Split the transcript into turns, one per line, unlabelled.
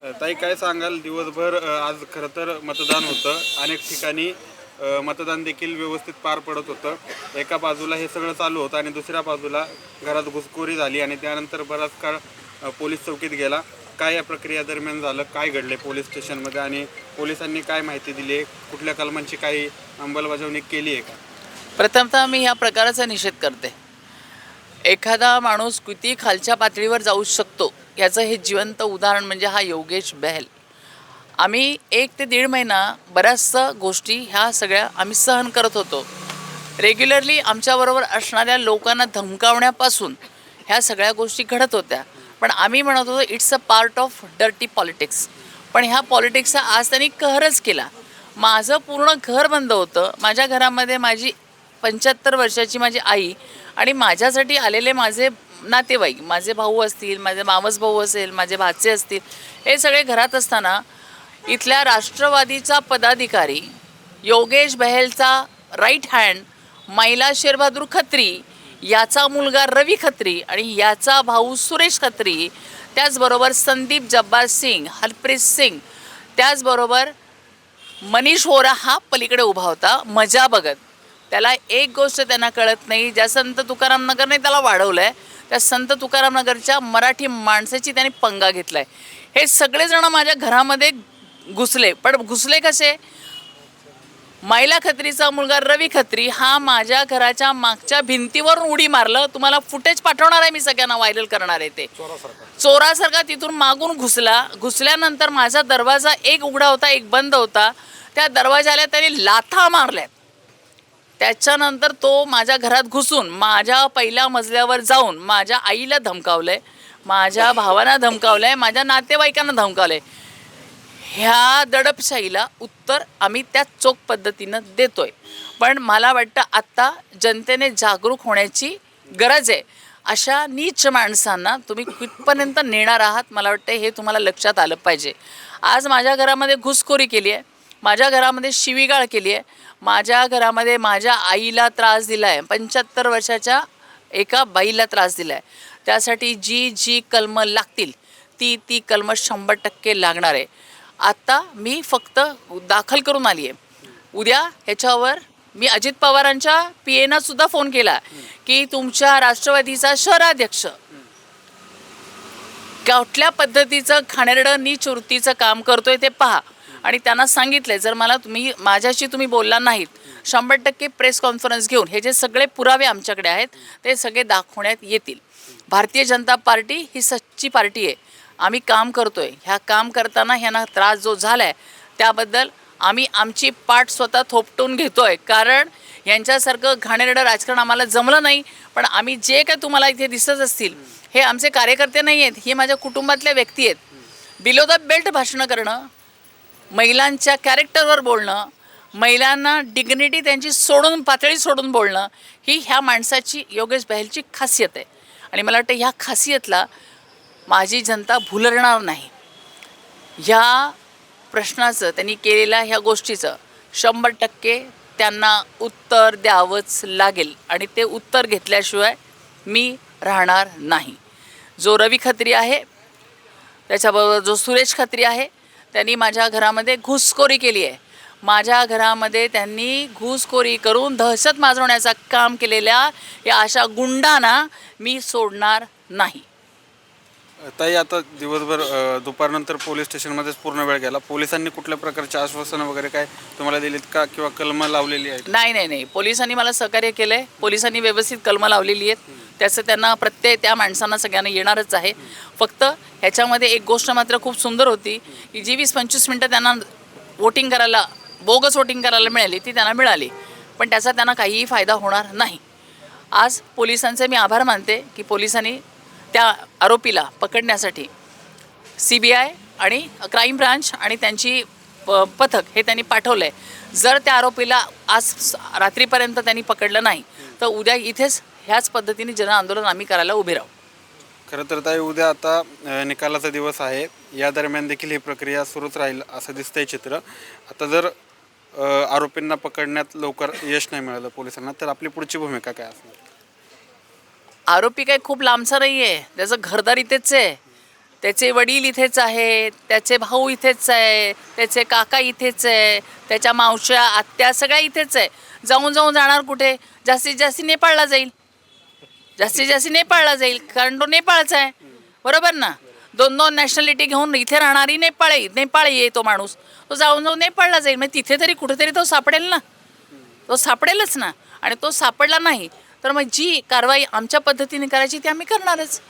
ताई काय सांगाल दिवसभर आज खरं तर मतदान होतं अनेक ठिकाणी मतदान देखील व्यवस्थित पार पडत होतं एका बाजूला हे सगळं चालू होतं आणि दुसऱ्या बाजूला घरात घुसखोरी झाली आणि त्यानंतर बराच काळ पोलीस चौकीत गेला काय या प्रक्रिया दरम्यान झालं काय घडले पोलीस स्टेशनमध्ये आणि पोलिसांनी काय माहिती दिली आहे कुठल्या कलमांची काही अंमलबजावणी केली आहे का?
प्रथमतः मी ह्या प्रकाराचा निषेध करते. एखादा माणूस किती खालच्या पातळीवर जाऊ शकतो याचं हे जिवंत उदाहरण म्हणजे हा योगेश बहल. आम्ही 1 ते 1.5 महिना बऱ्याचशा गोष्टी ह्या सगळ्या आम्ही सहन करत होतो. रेग्युलरली आमच्याबरोबर असणाऱ्या लोकांना धमकावण्यापासून ह्या सगळ्या गोष्टी घडत होत्या. पण आम्ही म्हणत होतो it's a part of dirty politics. पण ह्या पॉलिटिक्सचा आज त्यांनी कहरच केला. माझं पूर्ण घर बंद होतं. माझ्या घरामध्ये माझी 75 वर्षाची माझी आई आणि माझ्यासाठी आलेले माझे नातेवाईक, माझे भाऊ असतील, माझे मावस भाऊ असेल, माझे भाचे असतील, हे सगळे घरात असताना इथल्या राष्ट्रवादीचा पदाधिकारी योगेश बहेलचा राईट हँड मैला शेरबहादूर खत्री, याचा मुलगा रवी खत्री आणि याचा भाऊ सुरेश खत्री, त्याचबरोबर संदीप जब्बार सिंग, हरप्रीत सिंग, त्याचबरोबर मनीष वोरा हा पलीकडे उभा होता मजा बघत. त्याला एक गोष्ट त्यांना कळत नाही, ज्या संत तुकाराम नगरने त्याला वाढवलं आहे त्या संत तुकाराम नगरच्या मराठी माणसाची त्यांनी पंगा घेतला आहे. हे सगळेजण माझ्या घरामध्ये घुसले. पण घुसले कसे? मैला खत्रीचा मुलगा रवी खत्री हा माझ्या घराच्या मागच्या भिंतीवरून उडी मारलं. तुम्हाला फुटेज पाठवणार आहे, मी सगळ्यांना व्हायरल करणार आहे. ते चोरासारखा तिथून मागून घुसल्यानंतर माझा दरवाजा एक उघडा होता एक बंद होता. त्या दरवाजाला त्यांनी लाथा मारल्यात. त्याच्यानंतर तो माझ्या घरात घुसून माझ्या पहिल्या मजल्यावर जाऊन माझ्या आईला धमकावलंय, माझ्या भावांना धमकावलंय, माझ्या नातेवाईकांना धमकावलंय. ह्या दडपशाहीला उत्तर आम्ही त्याच चोख पद्धतीनं देतोय. पण मला वाटतं आत्ता जनतेने जागरूक होण्याची गरज आहे. अशा नीच माणसांना तुम्ही कुठपर्यंत नेणार आहात मला वाटतं हे तुम्हाला लक्षात आलं पाहिजे. आज माझ्या घरामध्ये घुसखोरी केली आहे, माझ्या घरामध्ये शिवीगाळ केली आहे, माझ्या घरामध्ये माझ्या आईला त्रास दिला आहे, 75 वर्षाच्या एका बाईला त्रास दिला आहे. त्यासाठी जी कलमं लागतील ती कलमं 100% लागणार आहे. आत्ता मी फक्त दाखल करून आली आहे. उद्या ह्याच्यावर मी अजित पवारांच्या PAना सुद्धा फोन केला की तुमच्या राष्ट्रवादीचा शहराध्यक्ष कुठल्या पद्धतीचं घाणेरडं नीच वृत्तीचं काम करतोय ते पहा. आणि त्यांना सांगितलंय जर माझ्याशी तुम्ही बोलला नाहीत 100% प्रेस कॉन्फरन्स घेऊन हे जे सगळे पुरावे आमच्याकडे आहेत ते सगळे दाखवण्यात येतील. भारतीय जनता पार्टी ही सच्ची पार्टी आहे. आम्ही काम करतोय. ह्या काम करताना ह्यांना त्रास जो झाला आहे त्याबद्दल आम्ही आमची पाठ स्वतः थोपटून घेतोय. कारण यांच्यासारखं घाणेरडं राजकारण आम्हाला जमलं नाही. पण आम्ही जे काय तुम्हाला इथे दिसत असतील हे आमचे कार्यकर्ते नाही आहेत, हे माझ्या कुटुंबातल्या व्यक्ती आहेत. बिलो द बेल्ट भाषणं करणं, महिलांच्या कॅरेक्टरवर बोलणं, महिलांना डिग्निटी त्यांची पातळी सोडून बोलणं ही ह्या माणसाची योगेश बहलची खासियत आहे. आणि मला वाटतं ह्या खासियतला माझी जनता भुलणार नाही. ह्या प्रश्नाचं त्यांनी केलेल्या ह्या गोष्टीचं 100% त्यांना उत्तर द्यावंच लागेल आणि ते उत्तर घेतल्याशिवाय मी राहणार नाही. जो रवी खत्री आहे त्याच्याबरोबर जो सुरेश खत्री आहे त्यांनी माझ्या घरामध्ये घुसखोरी केली आहे. माझ्या घरामध्ये त्यांनी घुसखोरी करून दहशत माजवण्याचं काम केलेल्या या अशा गुंडांना मी सोडणार नाही.
ताई आता दिवसभर दुपारनंतर पोलीस स्टेशनमध्येच पूर्ण वेळ गेला. पोलिसांनी कुठल्या प्रकारचे आश्वासनं वगैरे काय तुम्हाला दिलीत का किंवा कलमं लावलेली आहेत?
नाही, पोलिसांनी मला सहकार्य केलं आहे. पोलिसांनी व्यवस्थित कलमं लावलेली आहेत. त्याचं त्यांना प्रत्यय त्या माणसांना सगळ्यांना येणारच आहे. फक्त ह्याच्यामध्ये एक गोष्ट मात्र खूप सुंदर होती की जी 20-25 मिनटं त्यांना बोगस वोटिंग करायला मिळाली ती त्यांना मिळाली. पण त्याचा त्यांना काहीही फायदा होणार नाही. आज पोलिसांचे मी आभार मानते की पोलिसांनी त्या आरोपीला पकडण्यासाठी CBI आणि क्राईम ब्रांच आणि त्यांची पथक हे त्यांनी पाठवलं आहे. जर त्या आरोपीला आज रात्रीपर्यंत त्यांनी पकडलं नाही तर उद्या इथेच ह्याच पद्धतीने जनआंदोलन आम्ही करायला उभे राहू.
खरं तर ताई उद्या आता निकालाचा दिवस आहे. या दरम्यान देखील ही प्रक्रिया सुरूच राहील असं दिसतंय चित्र. आता जर आरोपींना पकडण्यात लवकर यश नाही मिळालं पोलिसांना तर आपली पुढची भूमिका काय असणार?
आरोपी काही खूप लांबचा नाही आहे, त्याचं घरदार इथेच आहे. त्याचे वडील इथेच आहेत, त्याचे भाऊ इथेच आहे, त्याचे काका इथेच आहे, त्याच्या मावश्या आत्या सगळ्या इथेच आहे. जाऊन जाणार कुठे? जास्तीत जास्त नेपाळला जाईल, कारण तो नेपाळचा आहे. बरोबर ना? 2-2 नॅशनॅलिटी घेऊन इथे राहणारी नेपाळी आहे तो माणूस. तो जाऊन नेपाळला जाईल. मग तिथे तरी कुठेतरी तो सापडेल ना, तो सापडेलच ना. आणि तो सापडला नाही तर मग जी कारवाई आमच्या पद्धतीने करायची ती आम्ही करणारच.